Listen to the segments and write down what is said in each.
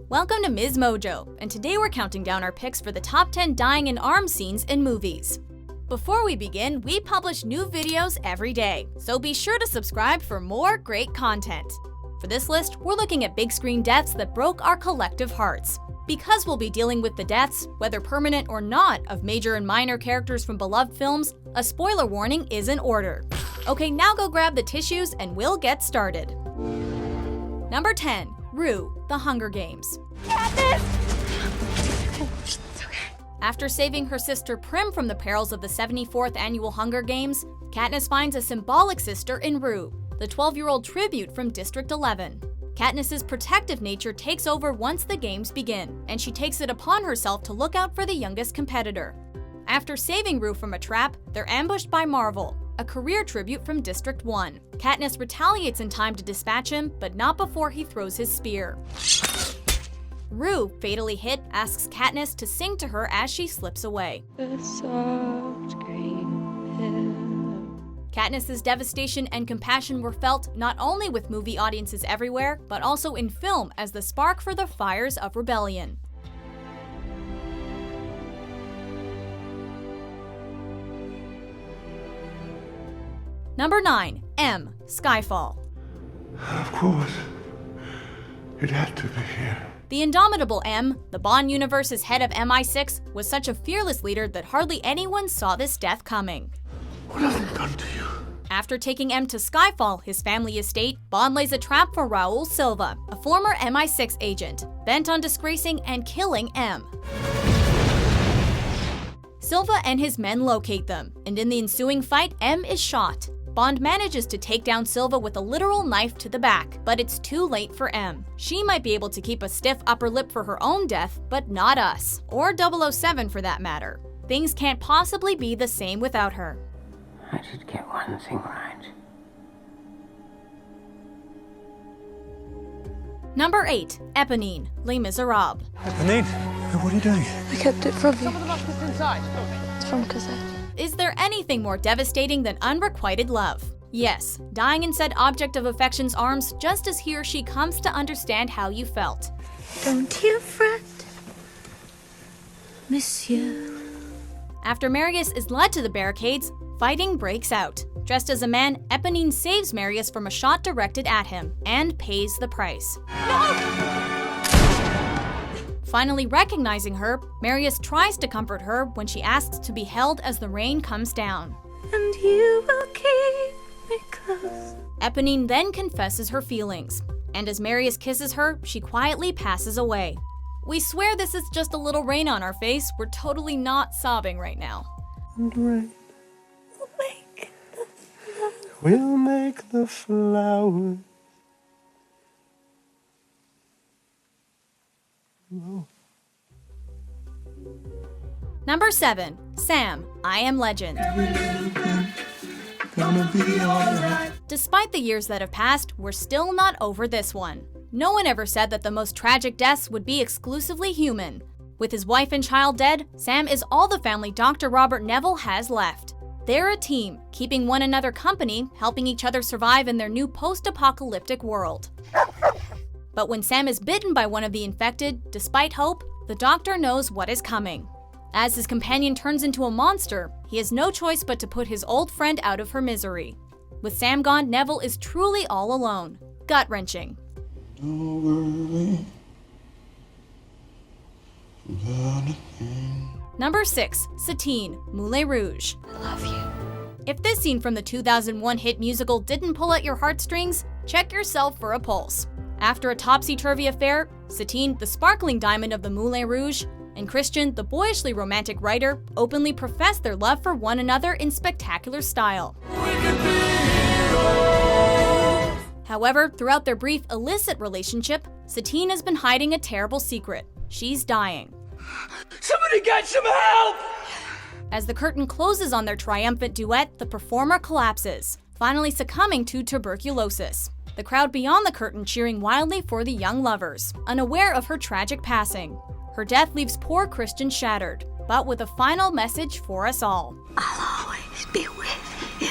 Welcome to MsMojo, and today we're counting down our picks for the top 10 dying in arms scenes in movies. Before we begin, we publish new videos every day, so be sure to subscribe for more great content. For this list, we're looking at big screen deaths that broke our collective hearts. Because we'll be dealing with the deaths, whether permanent or not, of major and minor characters from beloved films, a spoiler warning is in order. Okay, now go grab the tissues and we'll get started. Number 10. Rue, The Hunger Games. Katniss! It's okay. After saving her sister Prim from the perils of the 74th Annual Hunger Games, Katniss finds a symbolic sister in Rue, the 12-year-old tribute from District 11. Katniss's protective nature takes over once the games begin, and she takes it upon herself to look out for the youngest competitor. After saving Rue from a trap, they're ambushed by Marvel, a career tribute from District 1. Katniss retaliates in time to dispatch him, but not before he throws his spear. Rue, fatally hit, asks Katniss to sing to her as she slips away. The soft green hill. Katniss's devastation and compassion were felt not only with movie audiences everywhere, but also in film as the spark for the fires of rebellion. Number 9. M. Skyfall. Of course. It had to be here. The indomitable M, the Bond universe's head of MI6, was such a fearless leader that hardly anyone saw this death coming. What have they done to you? After taking M to Skyfall, his family estate, Bond lays a trap for Raul Silva, a former MI6 agent, bent on disgracing and killing M. Silva and his men locate them, and in the ensuing fight, M is shot. Bond manages to take down Silva with a literal knife to the back, but it's too late for M. She might be able to keep a stiff upper lip for her own death, but not us, or 007 for that matter. Things can't possibly be the same without her. I should get one thing right. Number 8. Eponine, Les Miserables. Eponine, what are you doing? I kept it from you. Some of the musk is inside. It's from Cassette. Is there anything more devastating than unrequited love? Yes, dying in said object of affection's arms just as he or she comes to understand how you felt. Don't you fret, Monsieur. After Marius is led to the barricades, fighting breaks out. Dressed as a man, Eponine saves Marius from a shot directed at him, and pays the price. No! Finally recognizing her, Marius tries to comfort her when she asks to be held as the rain comes down. And you will keep me close. Eponine then confesses her feelings, and as Marius kisses her, she quietly passes away. We swear this is just a little rain on our face, we're totally not sobbing right now. And rain. We'll make the We'll make the flowers. Oh. Number 7. Sam, I Am Legend. Gonna be alright. Despite the years that have passed, we're still not over this one. No one ever said that the most tragic deaths would be exclusively human. With his wife and child dead, Sam is all the family Dr. Robert Neville has left. They're a team, keeping one another company, helping each other survive in their new post-apocalyptic world. But when Sam is bitten by one of the infected, despite hope, the doctor knows what is coming. As his companion turns into a monster, he has no choice but to put his old friend out of her misery. With Sam gone, Neville is truly all alone. Gut-wrenching. Don't worry about a thing. Number 6. Satine, Moulin Rouge. I love you. If this scene from the 2001 hit musical didn't pull at your heartstrings, check yourself for a pulse. After a topsy-turvy affair, Satine, the sparkling diamond of the Moulin Rouge, and Christian, the boyishly romantic writer, openly profess their love for one another in spectacular style. However, throughout their brief illicit relationship, Satine has been hiding a terrible secret. She's dying. Somebody get some help! As the curtain closes on their triumphant duet, the performer collapses, finally succumbing to tuberculosis. The crowd beyond the curtain cheering wildly for the young lovers, unaware of her tragic passing. Her death leaves poor Christian shattered, but with a final message for us all. I'll always be with you.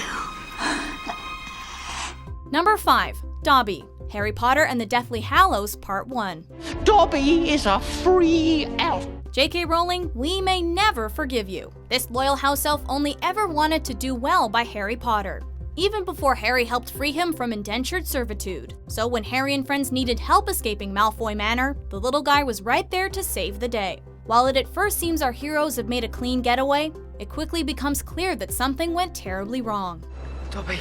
Number 5. Dobby, Harry Potter and the Deathly Hallows Part 1. Dobby is a free elf. J.K. Rowling, we may never forgive you. This loyal house elf only ever wanted to do well by Harry Potter, even before Harry helped free him from indentured servitude. So when Harry and friends needed help escaping Malfoy Manor, the little guy was right there to save the day. While it at first seems our heroes have made a clean getaway, it quickly becomes clear that something went terribly wrong. Dobby.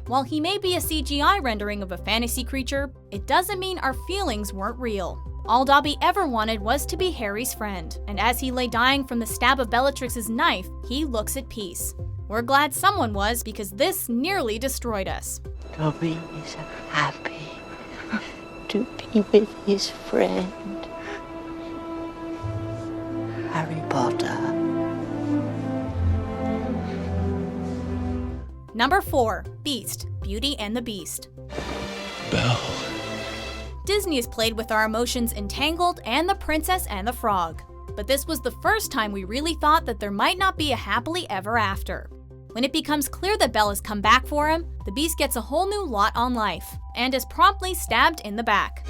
While he may be a CGI rendering of a fantasy creature, it doesn't mean our feelings weren't real. All Dobby ever wanted was to be Harry's friend, and as he lay dying from the stab of Bellatrix's knife, he looks at peace. We're glad someone was, because this nearly destroyed us. Dobby is happy to be with his friend, Harry Potter. Number 4. Beast, Beauty and the Beast. Belle. Disney has played with our emotions in Tangled and The Princess and the Frog. But this was the first time we really thought that there might not be a happily ever after. When it becomes clear that Belle has come back for him, the Beast gets a whole new lot on life, and is promptly stabbed in the back.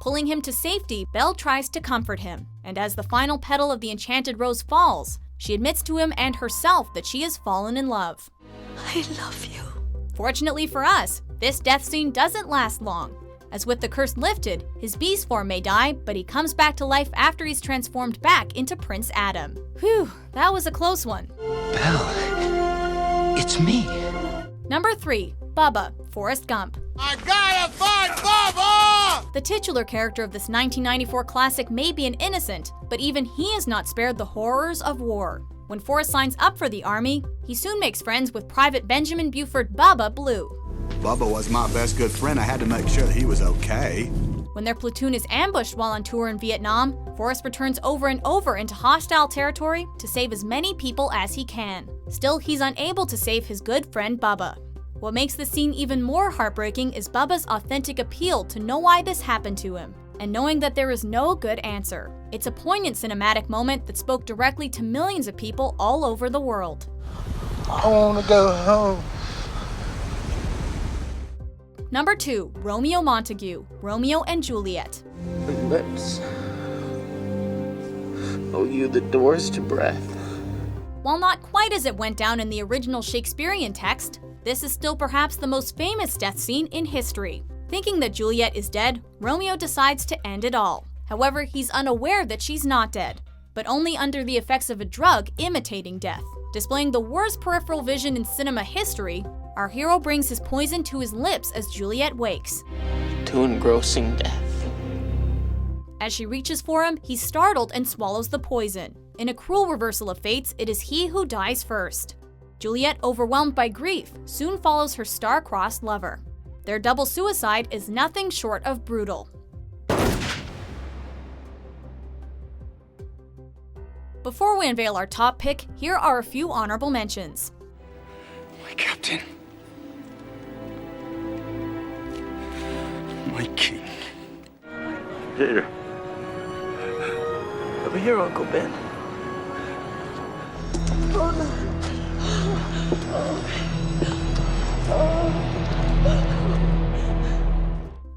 Pulling him to safety, Belle tries to comfort him, and as the final petal of the enchanted rose falls, she admits to him and herself that she has fallen in love. I love you. Fortunately for us, this death scene doesn't last long. As with the curse lifted, his beast form may die, but he comes back to life after he's transformed back into Prince Adam. Whew, that was a close one. Belle, it's me. Number 3, Bubba, Forrest Gump. I gotta find Bubba! The titular character of this 1994 classic may be an innocent, but even he is not spared the horrors of war. When Forrest signs up for the army, he soon makes friends with Private Benjamin Buford Bubba Blue. Bubba was my best good friend. I had to make sure he was okay. When their platoon is ambushed while on tour in Vietnam, Forrest returns over and over into hostile territory to save as many people as he can. Still, he's unable to save his good friend Bubba. What makes the scene even more heartbreaking is Bubba's authentic appeal to know why this happened to him, and knowing that there is no good answer. It's a poignant cinematic moment that spoke directly to millions of people all over the world. I wanna go home. Number 2, Romeo Montague, Romeo and Juliet. Lips owe you the doors to breath. While not quite as it went down in the original Shakespearean text, this is still perhaps the most famous death scene in history. Thinking that Juliet is dead, Romeo decides to end it all. However, he's unaware that she's not dead, but only under the effects of a drug imitating death. Displaying the worst peripheral vision in cinema history, our hero brings his poison to his lips as Juliet wakes. To engrossing death. As she reaches for him, he's startled and swallows the poison. In a cruel reversal of fates, it is he who dies first. Juliet, overwhelmed by grief, soon follows her star-crossed lover. Their double suicide is nothing short of brutal. Before we unveil our top pick, here are a few honorable mentions. My captain. My king. Here. Over here, Uncle Ben.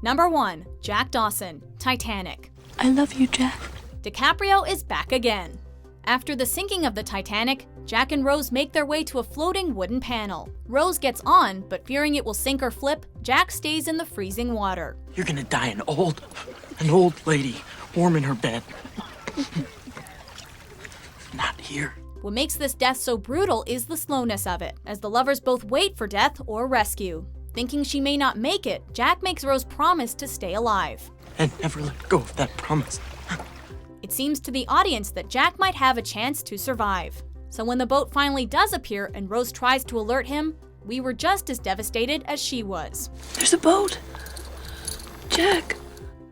Number 1, Jack Dawson, Titanic. I love you, Jack. DiCaprio is back again. After the sinking of the Titanic, Jack and Rose make their way to a floating wooden panel. Rose gets on, but fearing it will sink or flip, Jack stays in the freezing water. You're gonna die an old lady, warm in her bed. Not here. What makes this death so brutal is the slowness of it, as the lovers both wait for death or rescue. Thinking she may not make it, Jack makes Rose promise to stay alive. And never let go of that promise. It seems to the audience that Jack might have a chance to survive. So when the boat finally does appear and Rose tries to alert him, we were just as devastated as she was. There's a boat. Jack.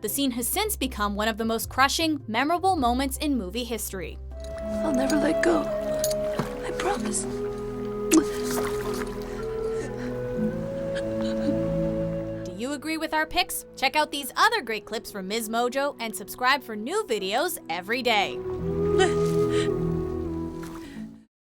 The scene has since become one of the most crushing, memorable moments in movie history. I'll never let go. I promise. Do you agree with our picks? Check out these other great clips from MsMojo and subscribe for new videos every day.